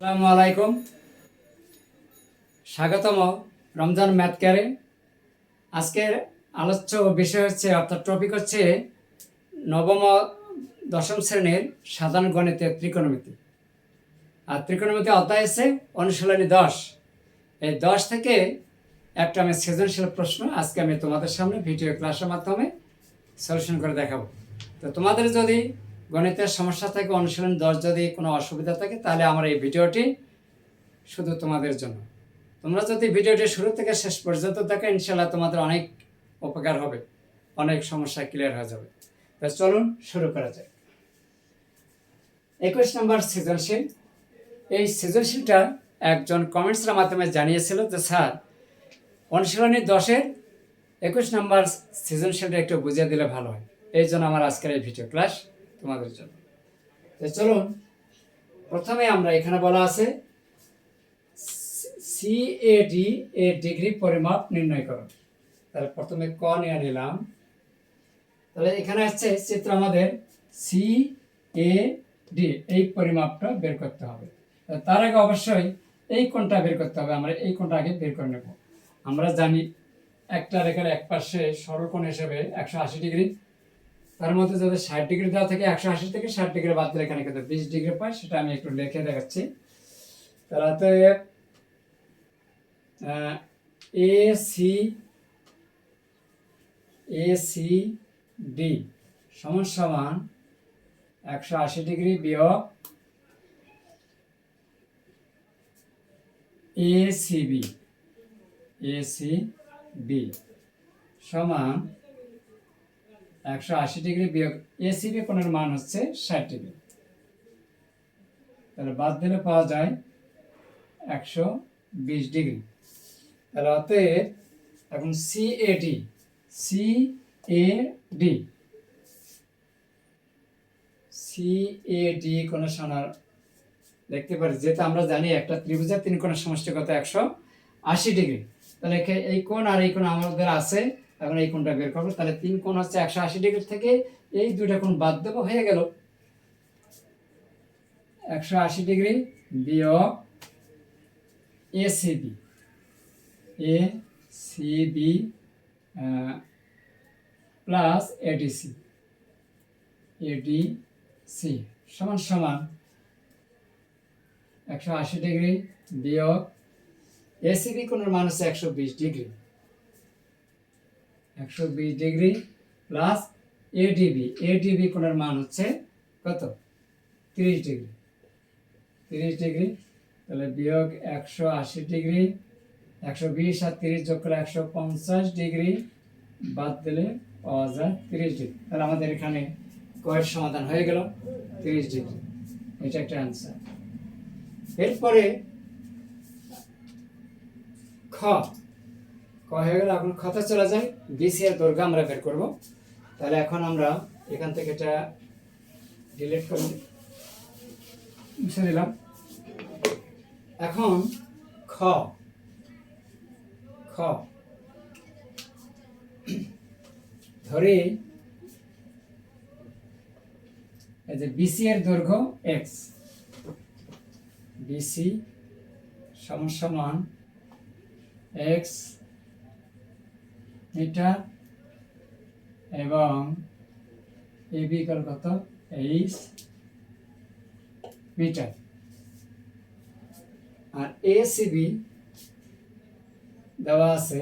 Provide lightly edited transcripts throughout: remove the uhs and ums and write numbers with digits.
আসসালামু আলাইকুম, স্বাগতম রমজান ম্যাথ কেয়ারে। আজকের আলোচ্য বিষয় হচ্ছে অর্থাৎ টপিক হচ্ছে নবম ও দশম শ্রেণীর সাধারণ গণিতের ত্রিকোণমিতি। আর ত্রিকোণমিতি অধ্যায় হচ্ছে অনুশীলনী 10। এই 10 থেকে একটা আমি সৃজনশীল প্রশ্ন আজকে আমি তোমাদের সামনে ভিডিও ক্লাসের মাধ্যমে সলিউশন করে দেখাবো। তো তোমাদের যদি গণিতের সমস্যা থাকে, অনুশীলনী 10 যদি কোনো অসুবিধা থাকে, তাহলে আমার এই ভিডিওটি শুধু তোমাদের জন্য। তোমরা যদি ভিডিওটি শুরু থেকে শেষ পর্যন্ত দেখো, ইনশাল্লাহ তোমাদের অনেক উপকার হবে, অনেক সমস্যা ক্লিয়ার হয়ে যাবে। তো চলুন শুরু করা যায়। 21 নম্বর সৃজনশীল। এই সৃজনশীলটা একজন কমেন্টসের মাধ্যমে জানিয়েছিল যে স্যার, অনুশীলনী 10-এর 21 নম্বর সৃজনশীলটা একটু বুঝিয়ে দিলে ভালো হয়। এই জন্য আমার আজকের এই ভিডিও ক্লাস তোমাদের জন্য। তো চলুন, প্রথমে আমরা এখানে বলা আছে CAD এর ডিগ্রি পরিমাপ নির্ণয় করো। তাহলে প্রথমে ক নিয়ে নিলাম। তাহলে এখানে আছে চিত্র আমাদের CAD এই পরিমাপটা বের করতে হবে। তার আগে অবশ্যই এই কোণটা বের করতে হবে। আমরা এই কোণটা আগে বের করে নেব। আমরা জানি একটা রেখার এক পাশে সরল কোণ হিসেবে 180 ডিগ্রি। তার মধ্যে যদি 60 ডিগ্রি দেওয়া থাকে, 180 থেকে 60 ডিগ্রি বাদ দিলে এখানে কিন্তু 20 ডিগ্রি পাই। সেটা আমি একটু লিখে দেখাচ্ছি। তাহলে ACD সমান সমান 180 ডিগ্রি বিয়োগ ACB সমান 180 ডিগ্রি বিয়োগ ACB কোণের মান হচ্ছে 60 ডিগ্রি। তাহলে বাদ দিলে পাওয়া যায় 120 ডিগ্রি। তাহলে অতএব এখন CAD কোণের সমান দেখতে পারি, যেহেতু আমরা জানি একটা ত্রিভুজের তিন কোণের সমষ্টি কত 180 ডিগ্রি। তাহলে এই কোণ আর এই কোণ আমাদের আছে, এখন এই কোণটা বের করবো। তাহলে তিন কোণ হচ্ছে 180 ডিগ্রি থেকে এই দুইটা কোণ বাদ দেবো, হয়ে গেল 180 ডিগ্রি বিয়োগ ACB প্লাস ADC সমান সমান 180 ডিগ্রি বিয়োগ ACB কোণের মান হচ্ছে 120 ডিগ্রি প্লাস ADB কোণের মান হচ্ছে কত 30 ডিগ্রি। তাহলে বিয়োগ 180 ডিগ্রি, 120 আর 30 যোগ করলে 150 ডিগ্রি, বাদ দিলে পাওয়া যায় 30 ডিগ্রি। তাহলে আমাদের এখানে কয়ের সমাধান হয়ে গেল 30 ডিগ্রি। এটা একটা অ্যান্সার। এরপরে খ হয়ে গেল। এখন খতে চলে যায়। BC এর দৈর্ঘ্য আমরা বের করব। তাহলে এখন আমরা এখান থেকে এটা ডিলিট করে মুছে দিলাম। এখন খ ধরে এই যে BC এর দৈর্ঘ্য x, BC সমান x মিটার এবং AB কত h মিটার। আর ACB দেওয়া আছে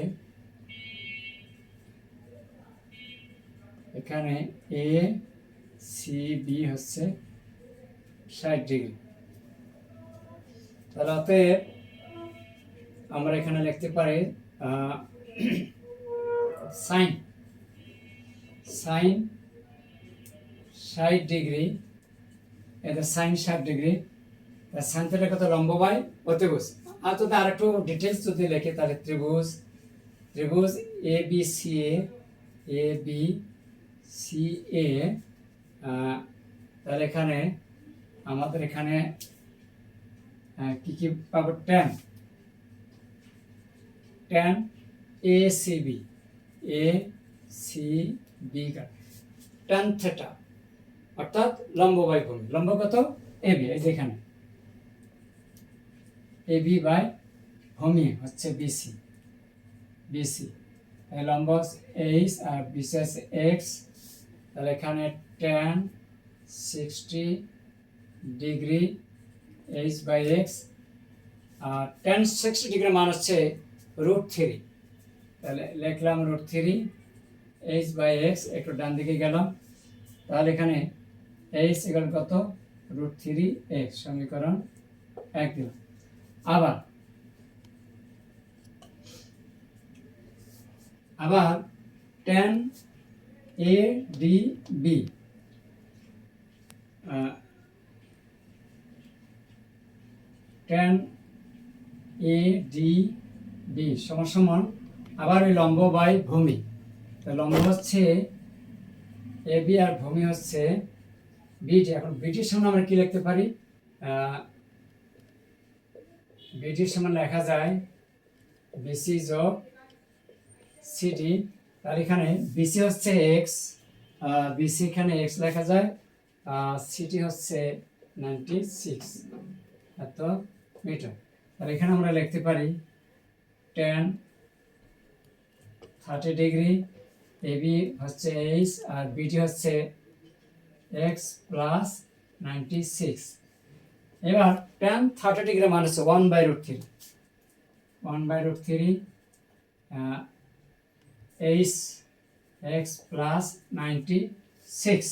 এখানে, ACB হচ্ছে 60 ডিগ্রি। তাহলে অতএব আমরা এখানে লিখতে পারি সাইন 60 ডিগ্রি, এটা সাইন 60 ডিগ্রি। সাইন থিটা কত লম্ব বাই অতিভুজ। আর যদি আর একটু ডিটেলস যদি লিখি, তাহলে ত্রিভুজ ABCA তাহলে এখানে আমাদের এখানে কি কি পাবো, tan ACB tan থিটা অর্থাৎ লম্ব বাই ভূমি। লম্ব কত AB, এই যেখানে এবি বাই ভূমি হচ্ছে বিসি, বিসি লম্ব এইচ আর বিসি হচ্ছে এক্স। তাহলে এখানে tan 60 degree H by X, আর tan 60 ডিগ্রি মান হচ্ছে √3। তাহলে লিখলাম √3 এইচ বাই এক্স, একটু ডান দিকে গেলাম। তাহলে এখানে এইচ ইকুয়াল কত, √3 এক্স, সমীকরণ 1 দিলাম। আবার tan A D B, tan A D B সমান সমান আবার ওই লম্ব বাই ভূমি। লম্ব হচ্ছে এ বি আর ভূমি হচ্ছে বিটি। এখন বিটির সমান আমরা কি লিখতে পারি, বিটির সমান লেখা যায় বিসি যোগ সিডি। তাহলে এখানে বিসি হচ্ছে এক্স, বিসি এখানে এক্স লেখা যায়, সিটি হচ্ছে 96 এত মিটার। তাহলে এখানে আমরা লিখতে পারি tan 30 ডিগ্রি, এবি হচ্ছে এইচ আর বিটি হচ্ছে এক্স প্লাস 96। এবার tan 30 ডিগ্রি মান হচ্ছে 1/√3, 1/√3 এইচ এক্স প্লাস 96।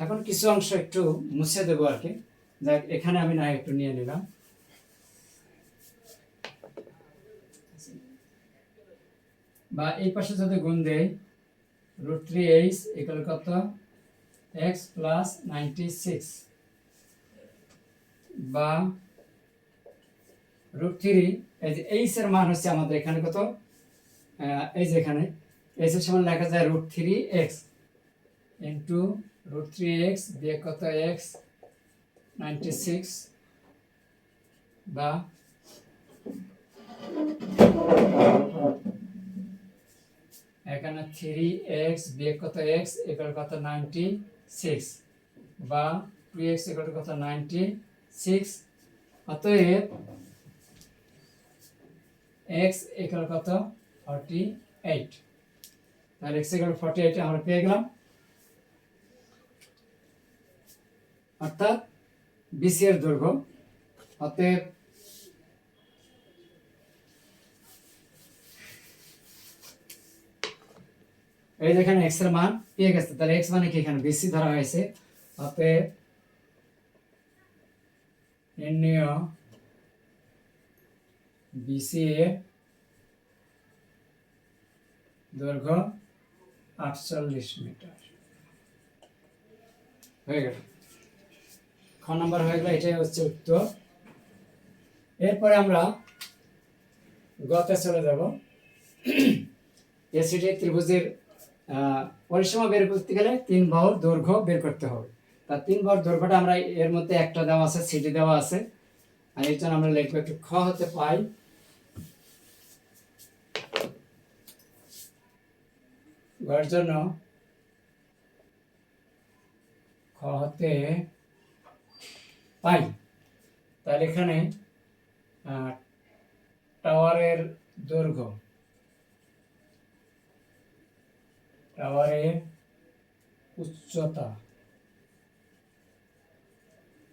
এখন কিছু অংশ একটু মুছে দেবো আর কি, যাক এখানে আমি না একটু নিয়ে নিলাম। বা এই পাশে যদি গুণ দেই √3h ইকুয়াল কত, x প্লাস 96, বা √3, এই যে h এর মান হচ্ছে আমাদের এখানে কত, এই যে এখানে h এর সমান লেখা যায় √3x ইন্টু √3x দিয়ে কত x 96, বা এখানে 3x বিয়োগ কত x ইকুয়াল কত 96, বা 2x ইকুয়াল কত 96। অতএব x ইকুয়াল কত 48। তাহলে x ইকুয়াল 48 আমরা পেয়ে গেলাম। অর্থাৎ বিসি এর দৈর্ঘ্য, অতএব এই যেখানে x এর মান পেয়ে গেছে, তাহলে x মানে কি এখানে বিসি ধরা হয়েছে। অতএব নির্ণয় বিসি এর দৈর্ঘ্য 48 মিটার হয়ে গেল। খ নম্বর হয়ে গেল, এটাই হচ্ছে উত্তর। এরপরে আমরা গতে চলে যাব। এসিডি ত্রিভুজের পরিসীমা বের করতে গেলে 3 বাহুর দৈর্ঘ্য বের করতে হবে। তার 3 বাহুর দৈর্ঘ্যটা আমরা এর মধ্যে একটা দেওয়া আছে, সিডি দেওয়া আছে, আর এর জন্য আমরা লিখবো একটু খ হতে পাই। ঘর জন্য খ হতে পাই। তাহলে এখানে টাওয়ারের দৈর্ঘ্য, টাওয়ারের উচ্চতা,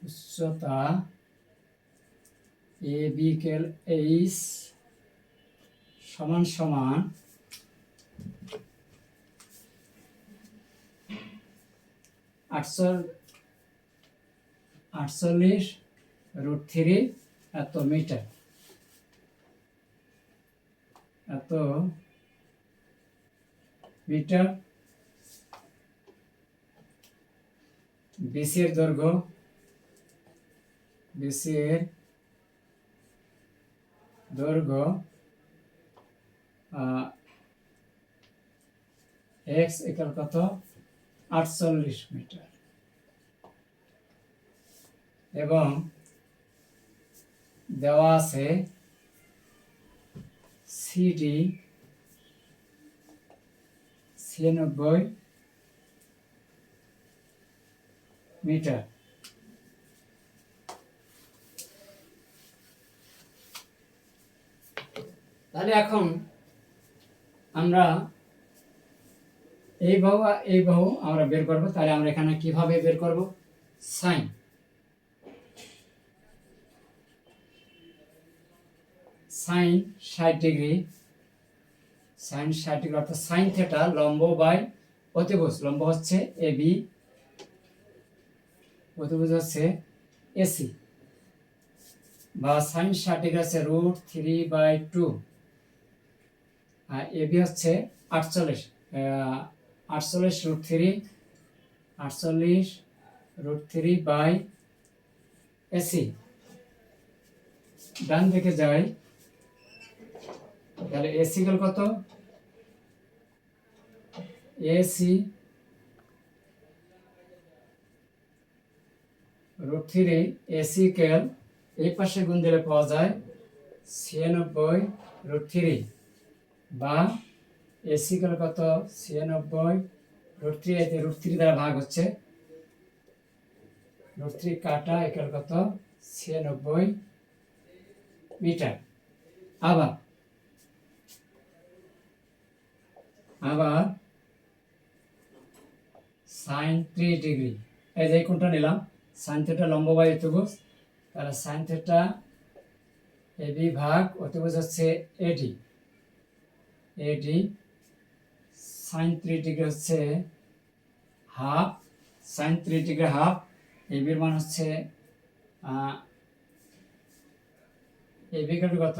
উচ্চতা এ বি কেল এইচ সমান সমান 48√3 এত মিটার, এত মিটার। বিসি এর দৈর্ঘ্য, বিসি এর দৈর্ঘ্য এক্স ইকুয়াল কত 48 মিটার, এবং দেওয়া আছে সিডি 96 মিটার। তাহলে এখন আমরা এই বাহু আর এই বাহু আমরা বের করব। তাহলে আমরা এখানে কিভাবে বের করব? Sine sine 60 degree, sine 60 degree অর্থাৎ সাইন থিটা লম্ব বাই অতিভুজ। লম্ব হচ্ছে এবি, অতিভুজ হচ্ছে এসি, বা সাইন 60 ডিগ্রি হচ্ছে √3/2, আর এবি হচ্ছে 48, 48√3/এসি। ডান দিকে যাই, তাহলে এসি গেল কত? এসি √3, এসি কেল এই পাশে গুণ দিলে পাওয়া যায় 96√3, বা এসি কেল কত? 96√3, এতে √3 দ্বারা ভাগ হচ্ছে, √3 কাটা একেল কত? 96 মিটার। আবার সাইন 3 ডিগ্রি, এই যে কোনটা নিলাম, সাইন থিটা লম্ব বাই অতিভুজ, তাহলে সাইন থিটা এবি ভাগ অতিভুজ হচ্ছে এডি, সাইন 3 ডিগ্রি হচ্ছে হাফ, সাইন 3 ডিগ্রি হাফ, এবির মান হচ্ছে এবি কত?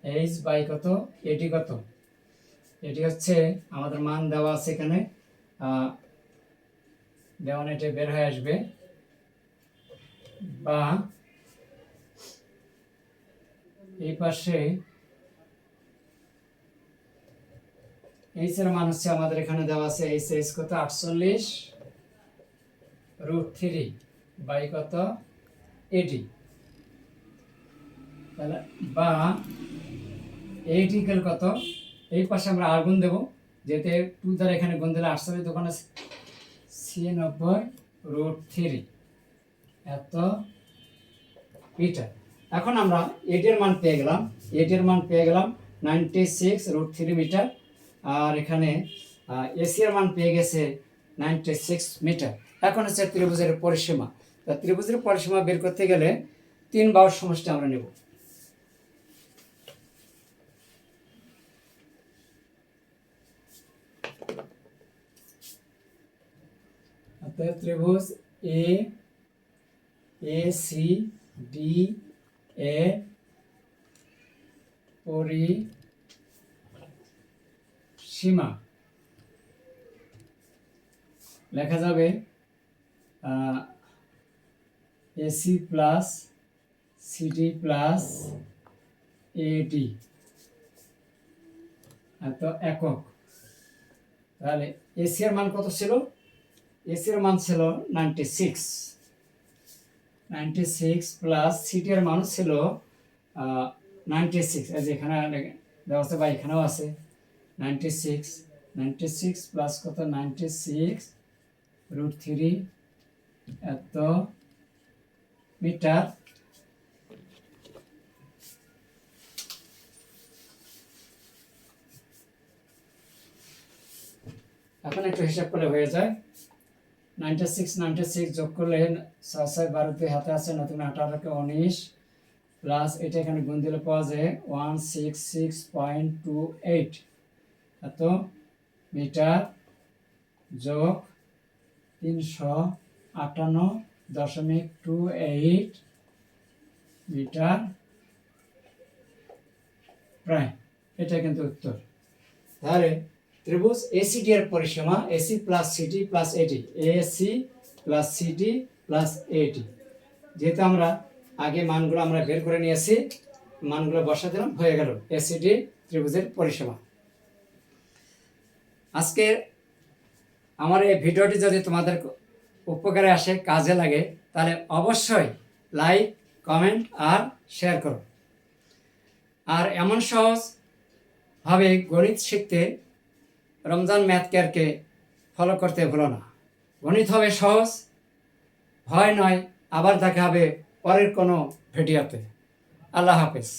এইচ বাই কত? এডি কত? এটি হচ্ছে আমাদের মান দেওয়া আছে এখানে, দেওয়া এটা বের হয়ে আসবে, বা এই পাশে এইচ এর মান হচ্ছে আমাদের এখানে দেওয়া আছে, এইচ কত? 48√3 বাই কত? এডি, তাহলে বা এইটি কেল কত? এই পাশে আমরা আর গুণ দেবো, যেতে 2 দ্বারা এখানে গুণ দিলে 48, দোকানে 96√3 এত মিটার। এখন আমরা এটির মান পেয়ে গেলাম, 96√3 মিটার, আর এখানে এসি এর মান পেয়ে গেছে 96 মিটার। এখন হচ্ছে ত্রিভুজের পরিসীমা। তা ত্রিভুজের পরিসীমা বের করতে গেলে 3 বাহুর সমষ্টি আমরা নেব। ত্রিভুজ এ সি ডি এ পরিসীমা লেখা যাবে এসি প্লাস সিডি প্লাস এডি এত একক। তাহলে এসি এর মান কত ছিল? এসি এর মান ছিল 96 প্লাস সিটি এর মান ছিল 96, এই যে এখানে দেওয়া আছে বা এখানেও আছে 96 প্লাস কত? 96√3 এত মিটার। এখন একটু হিসাব করলে হয়ে যায়, 96 যোগ করলে 6 12 হাতে আছে, নতুন 18কে 19 প্লাস এটা এখানে গুণ দিলে পাওয়া যায় 166.28 এত মিটার, যোগ 358.28 মিটার প্রায়। এটা কিন্তু উত্তর। তাহলে ত্রিভুজ এসিডি এর পরিসীমা এসি প্লাস সিডি প্লাস এডি, এসি প্লাস সিডি প্লাস এডি, যেহেতু আমরা আগে মানগুলো আমরা বের করে নিয়েছি, মানগুলো বসা দিলাম, হয়ে গেল এসিডি ত্রিভুজের পরিসীমা। আজকে আমার এই ভিডিওটি যদি তোমাদের উপকারে আসে, কাজে লাগে, তাহলে অবশ্যই লাইক, কমেন্ট আর শেয়ার করো। আর এমন সহজভাবে গণিত শিখতে রমজান ম্যাথ কেয়ারকে ফলো করতে ভুলো না। গণিত হবে সহজ, ভয় নয়। আবার দেখা হবে পরের কোনো ভিডিওতে। আল্লাহ হাফেজ।